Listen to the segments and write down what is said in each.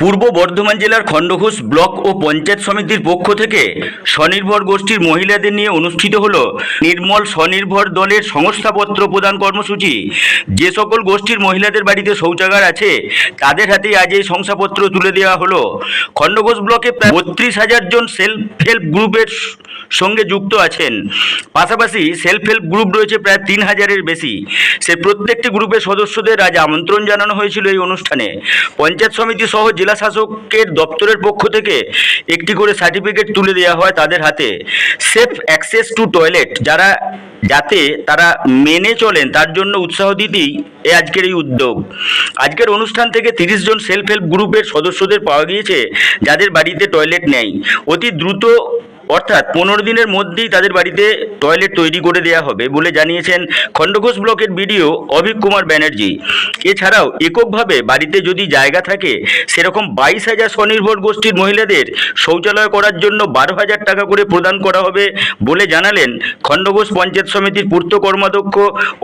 পূর্ব বর্ধমান জেলার খণ্ডঘোষ ব্লক ও পঞ্চায়েত সমিতির পক্ষ থেকে স্বনির্ভর গোষ্ঠীর মহিলাদের নিয়ে অনুষ্ঠিত হল নির্মল স্বনির্ভর দলের সংস্থাপত্র প্রদান কর্মসূচি। যে সকল গোষ্ঠীর মহিলাদের বাড়িতে শৌচাগার আছে তাদের হাতে আজ এই শংসাপত্র তুলে দেওয়া হলো। খণ্ডঘোষ ব্লকে প্রায় 32,000 জন সেলফ হেল্প গ্রুপের সঙ্গে যুক্ত আছেন। পাশাপাশি সেলফ হেল্প গ্রুপ রয়েছে প্রায় 3,000-এর বেশি। সে প্রত্যেকটি গ্রুপের সদস্যদের আজ আমন্ত্রণ জানানো হয়েছিল এই অনুষ্ঠানে। পঞ্চায়েত সমিতি সহ জেলা শাসকের দপ্তরের পক্ষ থেকে একটি করে সার্টিফিকেট তুলে দেওয়া হয় তাদের হাতে। সেফ অ্যাক্সেস টু টয়লেট যাতে তারা মেনে চলেন তার জন্য উৎসাহ দিতেই আজকের এই উদ্যোগ। আজকের অনুষ্ঠান থেকে 30 জন সেলফ হেল্প গ্রুপের সদস্যদের পাওয়া গিয়েছে যাদের বাড়িতে টয়লেট নেই। অতি দ্রুত অর্থাৎ 15 দিনের মধ্যেই তাদের বাড়িতে টয়লেট তৈরি করে দেওয়া হবে বলে জানিয়েছেন খণ্ডঘোষ ব্লকের বিডিও অভিক কুমার ব্যানার্জি। এছাড়াও এককভাবে বাড়িতে যদি জায়গা থাকে সেরকম 22,000 স্বনির্ভর গোষ্ঠীর মহিলাদের শৌচালয় করার জন্য 12,000 টাকা করে প্রদান করা হবে বলে জানালেন খণ্ডঘোষ পঞ্চায়েত সমিতির পূর্ত কর্মাধ্যক্ষ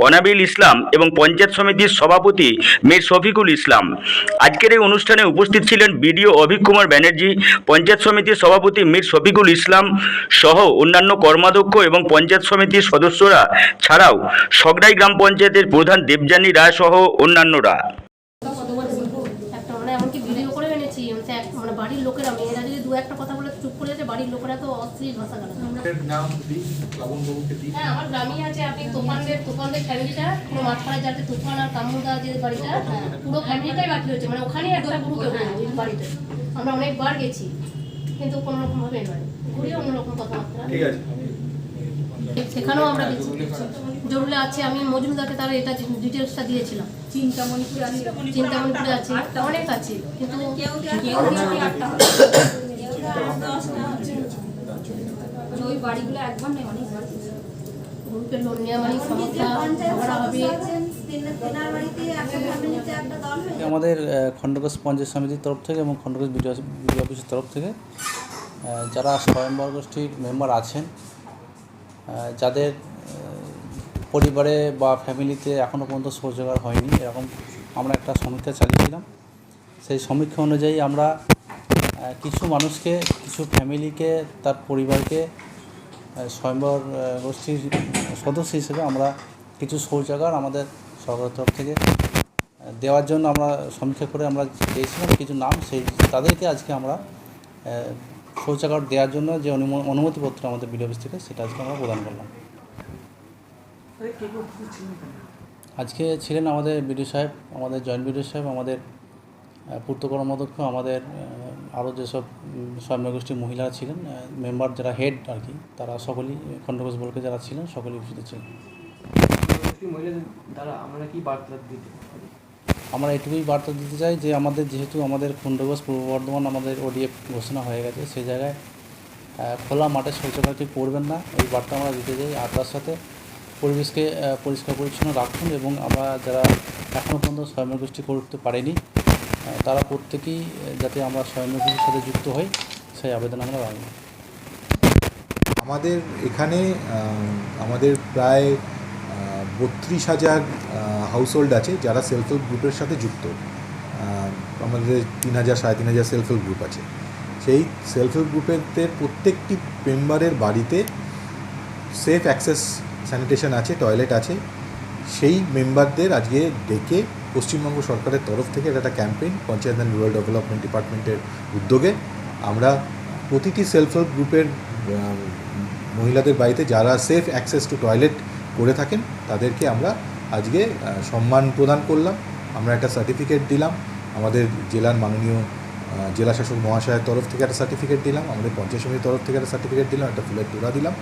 অনাবিল ইসলাম এবং পঞ্চায়েত সমিতির সভাপতি মীর শফিকুল ইসলাম। আজকের এই অনুষ্ঠানে উপস্থিত ছিলেন বিডিও অভিক কুমার ব্যানার্জি, পঞ্চায়েত সমিতির সভাপতি মীর শফিকুল ইসলাম সহ অন্যান্য কর্মাধ্যক্ষ এবং পঞ্চায়েত সমিতির সদস্যরা ছাড়াও সগড়াই গ্রাম পঞ্চায়েতের প্রধান দেবযানী রায় সহ অন্যান্যরা। বাড়ির লোকেরা মেয়েরা যদি দু একটা কথা বলে চুপ করে যাচ্ছে, বাড়ির লোকেরা তো অশ্লীল ভাষা গালাগাল। হ্যাঁ, আমার গ্রামই আছে। আপনি তুফানদের ফ্যামিলিটা পুরো মাঠপাড়ায় যাতে তুফান আর কামুদা যে বাড়িটা পুরো ফ্যামিলিটাই বাকি হচ্ছে, মানে ওখানেই একটা গ্রুপে ওই বাড়িতে আমরা অনেকবার গেছি, কিন্তু কোনো রকম ভাবে নয়, ঘুরিয়ে অন্যরকম কথাবার্তা। ঠিক আছে, সেখানেও আমরা গেছি। জরুরি আছে, আমি মজুমদারকে তার এটা ডিটেলসটা দিয়েছিলাম। চিন্তামণিপুরে আছে, অনেক আছে, কিন্তু ওই বাড়িগুলো একবার নেই, অনেক গ্রুপের লোন নেওয়া মানে সমস্যা হবে। আমাদের খণ্ডঘোষ পঞ্চায়েত সমিতির তরফ থেকে এবং খণ্ডঘোষ বিডিও অফিসের তরফ থেকে যারা স্বয়ম্বর গোষ্ঠীর মেম্বার আছেন, যাদের পরিবারে বা ফ্যামিলিতে এখনও পর্যন্ত শৌচাগার হয়নি, এরকম আমরা একটা সমীক্ষা চালিয়েছিলাম। সেই সমীক্ষা অনুযায়ী আমরা কিছু মানুষকে, কিছু ফ্যামিলিকে, তার পরিবারকে স্বয়ম্বর গোষ্ঠীর সদস্য হিসেবে আমরা কিছু শৌচাগার আমাদের সরকারের তরফ থেকে দেওয়ার জন্য আমরা সমীক্ষা করে আমরা দিয়েছিলাম কিছু নাম। তাদেরকে আজকে আমরা শৌচাগার দেওয়ার জন্য যে অনুমতিপত্র আমাদের বিডিও অফিস থেকে সেটা আজকে আমরা প্রদান করলাম। আজকে ছিলেন আমাদের বিডিও সাহেব, আমাদের জয়েন্ট বিডিও সাহেব, আমাদের পূর্ত কর্মাধ্যক্ষ, আমাদের আরও যেসব স্বয়ম্বর গোষ্ঠীর মহিলারা ছিলেন, মেম্বার যারা হেড আর কি, তারা সকলেই খণ্ডঘোষ ব্লকে যারা ছিলেন সকলেই উপস্থিত ছিলেন। আমরা এটুকুই বার্তা দিতে চাই যে যেহেতু আমাদের খণ্ডঘোষ পূর্ব বর্ধমান আমাদের ওডিএফ ঘোষণা হয়ে গেছে, সেই জায়গায় খোলা মাঠে শৌচাগার কেউ করবেন না, এই বার্তা আমরা দিতে চাই। আর তার সাথে পরিবেশকে পরিষ্কার পরিচ্ছন্ন রাখুন এবং আমরা যারা এখনও পর্যন্ত স্বয়ম্বর গোষ্ঠী করতে পারেনি তারা প্রত্যেকেই যাতে আমরা স্বয়ম্বর গোষ্ঠীর সাথে যুক্ত হই সেই আবেদন আমরা রাখব। আমাদের এখানে আমাদের প্রায় 32,000 হাউসহোল্ড আছে যারা সেলফ হেল্প গ্রুপের সাথে যুক্ত। আমাদের 3,000 3,500 সেলফ হেল্প গ্রুপ আছে। সেই সেলফ হেল্প গ্রুপের প্রত্যেকটি মেম্বারের বাড়িতে সেফ অ্যাক্সেস স্যানিটেশন আছে, টয়লেট আছে। সেই মেম্বারদের আজকে ডেকে পশ্চিমবঙ্গ সরকারের তরফ থেকে একটা campaign panchayat and rural development ডিপার্টমেন্টের উদ্যোগে আমরা প্রতিটি সেলফ হেল্প গ্রুপের মহিলাদের বাড়িতে যারা সেফ অ্যাক্সেস টু টয়লেট করে থাকেন তাদেরকে আমরা আজকে সম্মান প্রদান করলাম। আমরা একটা সার্টিফিকেট দিলাম, আমাদের জেলার মাননীয় জেলা শাসক মহাশয়ের তরফ থেকে একটা সার্টিফিকেট দিলাম, আমাদের পঞ্চায়েত সমিতির তরফ থেকে একটা সার্টিফিকেট দিলাম, একটা ফুলের তোড়া দিলাম,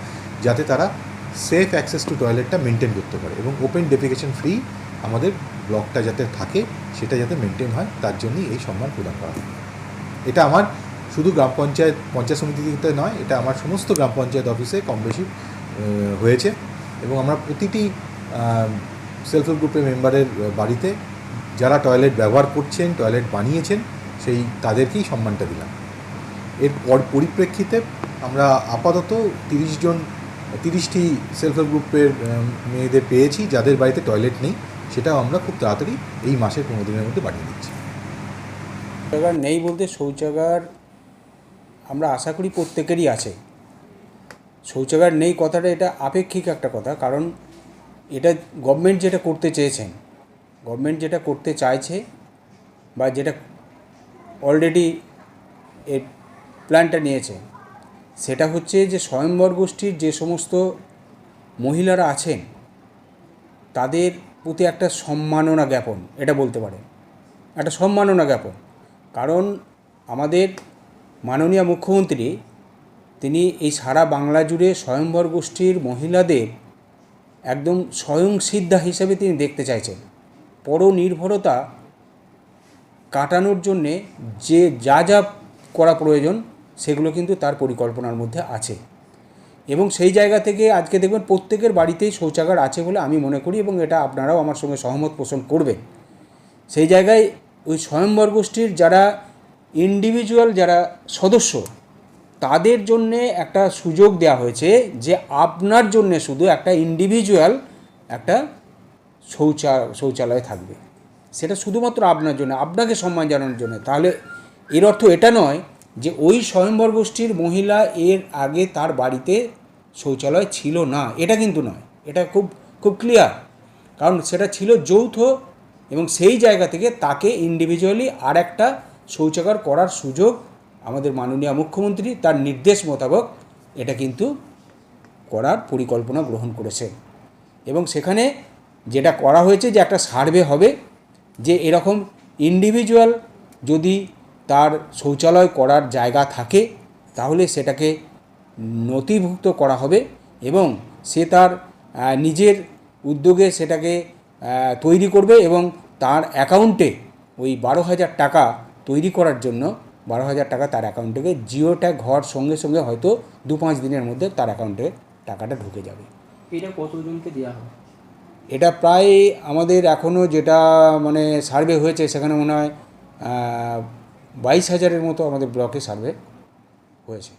যাতে তারা সেফ অ্যাক্সেস টু টয়লেটটা মেনটেন করতে পারে এবং ওপেন ডেফিকেশন ফ্রি আমাদের ব্লকটা যাতে থাকে সেটা যাতে মেনটেন হয়, তার জন্যই এই সম্মান প্রদান করা হয়। এটা আমার শুধু পঞ্চায়েত সমিতিতে নয়, এটা আমার সমস্ত গ্রাম পঞ্চায়েত অফিসে কম বেশি হয়েছে এবং আমরা প্রতিটি সেলফ হেল্প গ্রুপের মেম্বারের বাড়িতে যারা টয়লেট ব্যবহার করছেন, টয়লেট বানিয়েছেন, তাদেরকেই সম্মানটা দিলাম। এর পরিপ্রেক্ষিতে আমরা আপাতত 30টি সেলফ হেল্প গ্রুপের মেয়েদের পেয়েছি যাদের বাড়িতে টয়লেট নেই, সেটাও আমরা খুব তাড়াতাড়ি এই মাসের 15 দিনের মধ্যে বানিয়ে দিচ্ছি। শৌচাগার নেই বলতে শৌচাগার আমরা আশা করি প্রত্যেকেরই আছে। শৌচাগার নেই কথাটা এটা আপেক্ষিক একটা কথা, কারণ এটা গভর্নমেন্ট যেটা করতে চেয়েছেন, গভর্নমেন্ট যেটা করতে চাইছে বা যেটা অলরেডি এর প্ল্যানটা নিয়েছে, সেটা হচ্ছে যে স্বয়ম্বর গোষ্ঠীর যে সমস্ত মহিলারা আছেন তাদের প্রতি একটা সম্মাননা জ্ঞাপন, এটা বলতে পারেন, একটা সম্মাননা জ্ঞাপন। কারণ আমাদের মাননীয় মুখ্যমন্ত্রী তিনি এই সারা বাংলা জুড়ে স্বয়ম্বর গোষ্ঠীর মহিলাদের একদম স্বয়ংসিদ্ধা হিসেবে তিনি দেখতে চাইছেন। পরনির্ভরতা কাটানোর জন্যে যে যা যা করা প্রয়োজন সেগুলো কিন্তু তার পরিকল্পনার মধ্যে আছে, এবং সেই জায়গা থেকে আজকে দেখবেন প্রত্যেকের বাড়িতেই শৌচাগার আছে বলে আমি মনে করি, এবং এটা আপনারাও আমার সঙ্গে সহমত পোষণ করবেন। সেই জায়গায় ওই স্বয়ম্বর গোষ্ঠীর যারা ইন্ডিভিজুয়াল যারা সদস্য তাদের জন্যে একটা সুযোগ দেওয়া হয়েছে যে আপনার জন্যে শুধু একটা ইন্ডিভিজুয়াল একটা শৌচালয় থাকবে, সেটা শুধুমাত্র আপনার জন্য, আপনাকে সম্মান জানানোর জন্য। তাহলে এর অর্থ এটা নয় যে ওই স্বয়ম্বর গোষ্ঠীর মহিলা এর আগে তার বাড়িতে শৌচালয় ছিল না, এটা কিন্তু নয়, এটা খুব খুব ক্লিয়ার। কারণ সেটা ছিল যৌথ, এবং সেই জায়গা থেকে তাকে ইন্ডিভিজুয়ালি আর একটা শৌচাগার করার সুযোগ আমাদের মাননীয় মুখ্যমন্ত্রী তার নির্দেশ মোতাবেক এটা কিন্তু করার পরিকল্পনা গ্রহণ করেছে। এবং সেখানে যেটা করা হয়েছে যে একটা সার্ভে হবে, যে এরকম ইন্ডিভিজুয়াল যদি তার শৌচালয় করার জায়গা থাকে তাহলে সেটাকে নথিভুক্ত করা হবে, এবং সে তার নিজের উদ্যোগে সেটাকে তৈরি করবে, এবং তার অ্যাকাউন্টে ওই 12,000 টাকা তৈরি করার জন্য 12,000 টাকা তার অ্যাকাউন্টে জিও ট্যাগ হওয়ার সঙ্গে সঙ্গে হয়তো 2-5 দিনের মধ্যে তার অ্যাকাউন্টে টাকাটা ঢুকে যাবে। এটা কতজনকে দেওয়া হবে? এটা প্রায় আমাদের এখনও যেটা মানে সার্ভে হয়েছে সেখানে মনে হয় 22,000-এর মতো আমাদের ব্লকে সার্ভে হয়েছে।